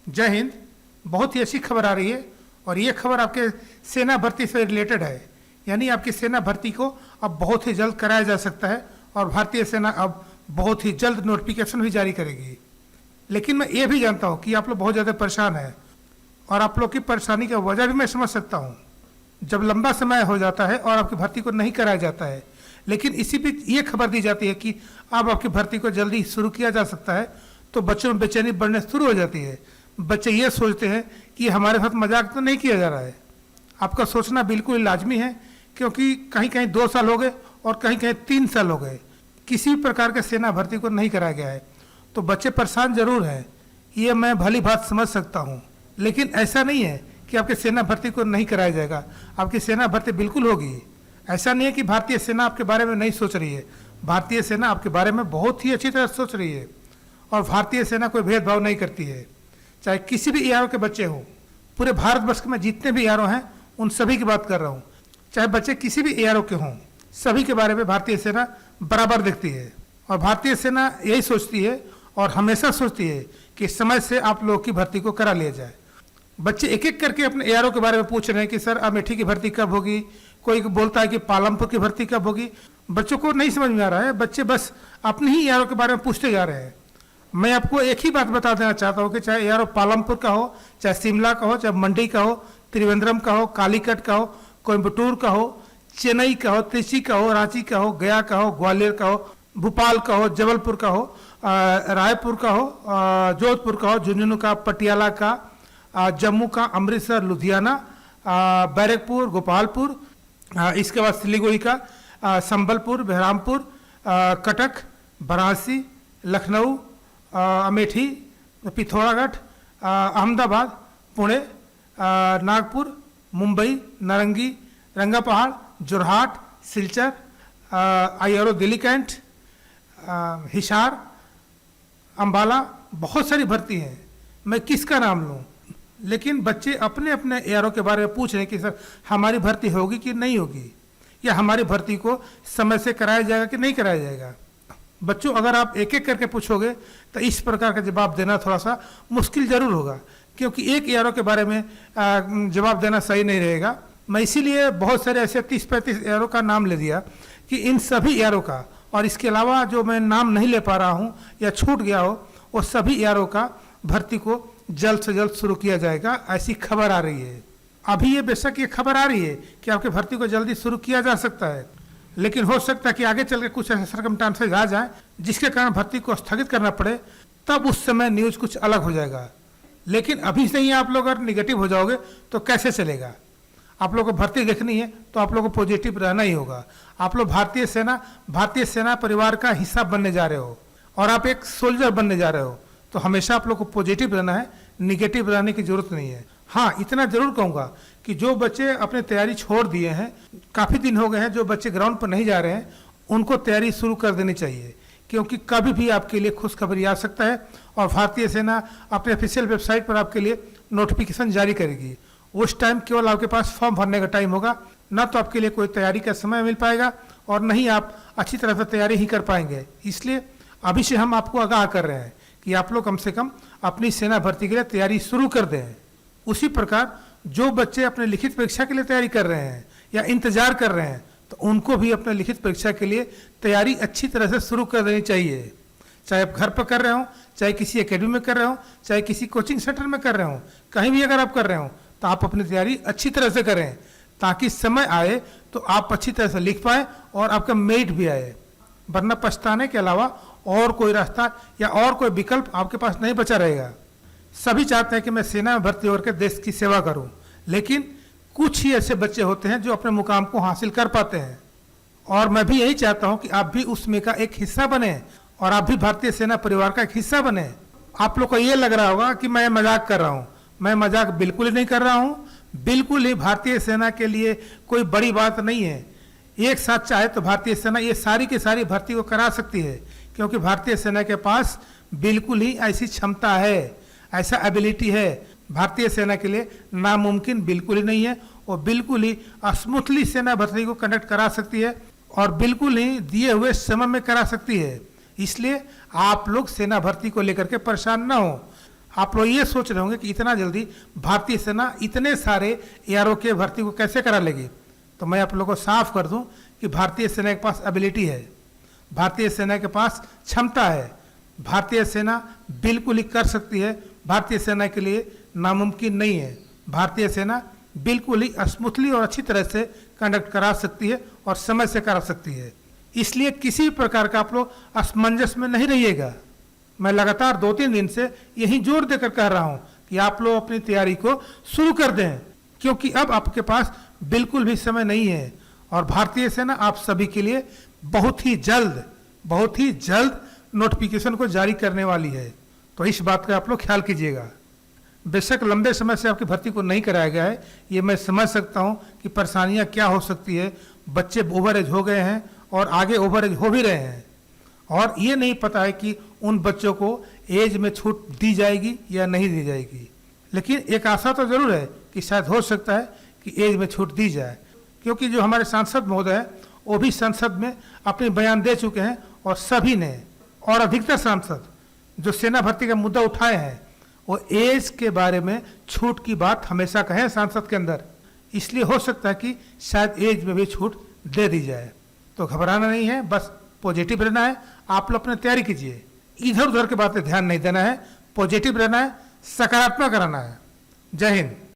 जय हिंद। बहुत ही अच्छी खबर आ रही है और ये खबर आपके सेना भर्ती से रिलेटेड है। यानी आपकी सेना भर्ती को अब बहुत ही जल्द कराया जा सकता है और भारतीय सेना अब बहुत ही जल्द नोटिफिकेशन भी जारी करेगी। लेकिन मैं ये भी जानता हूँ कि आप लोग बहुत ज़्यादा परेशान हैं और आप लोग की परेशानी का वजह भी मैं समझ सकता हूँ। जब लंबा समय हो जाता है और आपकी भर्ती को नहीं कराया जाता है, लेकिन इसी बीच ये खबर दी जाती है कि अब आपकी भर्ती को जल्दी शुरू किया जा सकता है, तो बच्चों में बेचैनी बढ़ने शुरू हो जाती है। बच्चे ये सोचते हैं कि हमारे साथ मजाक तो नहीं किया जा रहा है। आपका सोचना बिल्कुल लाजमी है, क्योंकि कहीं कहीं 2 साल हो गए और कहीं कहीं 3 साल हो गए, किसी भी प्रकार के सेना भर्ती को नहीं कराया गया है। तो बच्चे परेशान जरूर हैं, ये मैं भली बात समझ सकता हूँ। लेकिन ऐसा नहीं है कि आपके सेना भर्ती को नहीं कराया जाएगा, आपकी सेना भर्ती बिल्कुल होगी। ऐसा नहीं है कि भारतीय सेना आपके बारे में नहीं सोच रही है, भारतीय सेना आपके बारे में बहुत ही अच्छी तरह सोच रही है। और भारतीय सेना कोई भेदभाव नहीं करती है, चाहे किसी भी एआरओ के बच्चे हों। पूरे भारतवर्ष में जितने भी एआरओ हैं उन सभी की बात कर रहा हूँ, चाहे बच्चे किसी भी एआरओ के हों, सभी के बारे में भारतीय सेना बराबर देखती है। और भारतीय सेना यही सोचती है और हमेशा सोचती है कि समय से आप लोगों की भर्ती को करा लिया जाए। बच्चे एक एक करके अपने एआरओ के बारे में पूछ रहे हैं कि सर अमेठी की भर्ती कब होगी, कोई बोलता है कि पालमपुर की भर्ती कब होगी। बच्चों को नहीं समझ में आ रहा है, बच्चे बस अपने ही एआरओ के बारे में पूछते जा रहे हैं। मैं आपको एक ही बात बता देना चाहता हूँ कि चाहे एआरओ पालमपुर का हो, चाहे शिमला का हो, चाहे मंडी का हो, त्रिवेंद्रम का हो, कालीकट का हो, कोयम्बटूर का हो, चेन्नई का हो, त्रिची का हो, रांची का हो, गया का हो, ग्वालियर का हो, भोपाल का हो, जबलपुर का हो, रायपुर का हो, जोधपुर का हो, झुंझुनू का, पटियाला का, जम्मू का, अमृतसर, लुधियाना, बैरकपुर, गोपालपुर, इसके बाद सिलीगुड़ी का, संबलपुर, बहरामपुर, कटक, वाराणसी, लखनऊ, अमेठी, पिथौरागढ़, अहमदाबाद, पुणे, नागपुर, मुंबई, नारंगी, रंगापहाड़, जोरहाट, सिलचर, आईआरओ दिल्ली कैंट, हिसार, अंबाला, बहुत सारी भर्ती हैं। मैं किसका नाम लूँ? लेकिन बच्चे अपने अपने एआरओ के बारे में पूछ रहे हैं कि सर हमारी भर्ती होगी कि नहीं होगी, या हमारी भर्ती को समय से कराया जाएगा कि नहीं कराया जाएगा। बच्चों, अगर आप एक एक करके पूछोगे तो इस प्रकार का जवाब देना थोड़ा सा मुश्किल जरूर होगा, क्योंकि एक एआरओ के बारे में जवाब देना सही नहीं रहेगा। मैं इसीलिए बहुत सारे ऐसे 30-35 एआरओ का नाम ले दिया कि इन सभी एआरओ का, और इसके अलावा जो मैं नाम नहीं ले पा रहा हूँ या छूट गया हो, वो सभी एआरओ का भर्ती को जल्द से जल्द शुरू किया जाएगा, ऐसी खबर आ रही है। अभी ये बेशक ये खबर आ रही है कि आपकी भर्ती को जल्दी शुरू किया जा सकता है, लेकिन हो सकता है कि आगे चल के कुछ ऐसे सर्कमस्टांसेस आ जाए जिसके कारण भर्ती को स्थगित करना पड़े, तब उस समय न्यूज कुछ अलग हो जाएगा। लेकिन अभी से ही आप लोग अगर निगेटिव हो जाओगे तो कैसे चलेगा? आप लोग को भर्ती देखनी है तो आप लोग को पॉजिटिव रहना ही होगा। आप लोग भारतीय सेना परिवार का हिस्सा बनने जा रहे हो और आप एक सोल्जर बनने जा रहे हो, तो हमेशा आप लोग को पॉजिटिव रहना है, निगेटिव रहने की जरूरत नहीं है। हाँ, इतना जरूर कहूँगा कि जो बच्चे अपनी तैयारी छोड़ दिए हैं, काफ़ी दिन हो गए हैं, जो बच्चे ग्राउंड पर नहीं जा रहे हैं, उनको तैयारी शुरू कर देनी चाहिए, क्योंकि कभी भी आपके लिए खुशखबरी आ सकता है और भारतीय सेना अपने ऑफिशियल वेबसाइट पर आपके लिए नोटिफिकेशन जारी करेगी। उस टाइम केवल आपके पास फॉर्म भरने का टाइम होगा, ना तो आपके लिए कोई तैयारी का समय मिल पाएगा और नहीं आप अच्छी तरह से तैयारी ही कर पाएंगे। इसलिए अभी से हम आपको आगाह कर रहे हैं कि आप लोग कम से कम अपनी सेना भर्ती के लिए तैयारी शुरू कर दें। उसी प्रकार जो बच्चे अपने लिखित परीक्षा के लिए तैयारी कर रहे हैं या इंतजार कर रहे हैं, तो उनको भी अपने लिखित परीक्षा के लिए तैयारी अच्छी तरह से शुरू कर देनी चाहिए। चाहे आप घर पर कर रहे हो, चाहे किसी एकेडमी में कर रहे हो, चाहे किसी कोचिंग सेंटर में कर रहे हो, कहीं भी अगर आप कर रहे हो तो आप अपनी तैयारी अच्छी तरह से करें, ताकि समय आए तो आप अच्छी तरह से लिख पाए और आपका मेरिट भी आए। वरना पछताने के अलावा और कोई रास्ता या और कोई विकल्प आपके पास नहीं बचा रहेगा। सभी चाहते हैं कि मैं सेना में भर्ती होकर देश की सेवा करूं, लेकिन कुछ ही ऐसे बच्चे होते हैं जो अपने मुकाम को हासिल कर पाते हैं। और मैं भी यही चाहता हूं कि आप भी उसमें का एक हिस्सा बने और आप भी भारतीय सेना परिवार का एक हिस्सा बने। आप लोग को ये लग रहा होगा कि मैं मजाक कर रहा हूं, मैं मजाक बिल्कुल ही नहीं कर रहा हूं। बिल्कुल ही भारतीय सेना के लिए कोई बड़ी बात नहीं है। एक साथ चाहे तो भारतीय सेना ये सारी की सारी भर्ती को करा सकती है, क्योंकि भारतीय सेना के पास बिल्कुल ही ऐसी क्षमता है, ऐसा एबिलिटी है। भारतीय सेना के लिए नामुमकिन बिल्कुल ही नहीं है। वो बिल्कुल ही स्मूथली सेना भर्ती को कंडक्ट करा सकती है और बिल्कुल ही दिए हुए समय में करा सकती है। इसलिए आप लोग सेना भर्ती को लेकर के परेशान ना हो। आप लोग ये सोच रहे होंगे कि इतना जल्दी भारतीय सेना इतने सारे एआरओ के भर्ती को कैसे करा लेगी। तो मैं आप लोगों को साफ कर दूं कि भारतीय सेना के पास एबिलिटी है, भारतीय सेना के पास क्षमता है, भारतीय सेना बिल्कुल ही कर सकती है। भारतीय सेना के लिए नामुमकिन नहीं है। भारतीय सेना बिल्कुल ही स्मूथली और अच्छी तरह से कंडक्ट करा सकती है और समय से करा सकती है। इसलिए किसी प्रकार का आप लोग असमंजस में नहीं रहिएगा। मैं लगातार 2-3 दिन से यही जोर देकर कह रहा हूं कि आप लोग अपनी तैयारी को शुरू कर दें, क्योंकि अब आपके पास बिल्कुल भी समय नहीं है और भारतीय सेना आप सभी के लिए बहुत ही जल्द नोटिफिकेशन को जारी करने वाली है। तो इस बात का आप लोग ख्याल कीजिएगा। बेशक लंबे समय से आपकी भर्ती को नहीं कराया गया है, ये मैं समझ सकता हूँ कि परेशानियाँ क्या हो सकती है। बच्चे ओवर एज हो गए हैं और आगे ओवर एज हो भी रहे हैं और ये नहीं पता है कि उन बच्चों को एज में छूट दी जाएगी या नहीं दी जाएगी। लेकिन एक आशा तो जरूर है कि शायद हो सकता है कि एज में छूट दी जाए, क्योंकि जो हमारे सांसद महोदय हैं वो भी संसद में अपने बयान दे चुके हैं और सभी ने और अधिकतर सांसद जो सेना भर्ती का मुद्दा उठाए हैं वो एज के बारे में छूट की बात हमेशा कहें सांसद के अंदर। इसलिए हो सकता है कि शायद एज में भी छूट दे दी जाए। तो घबराना नहीं है, बस पॉजिटिव रहना है। आप लोग अपनी तैयारी कीजिए, इधर उधर की बातें ध्यान नहीं देना है, पॉजिटिव रहना है, सकारात्मक रहना है। जय हिंद।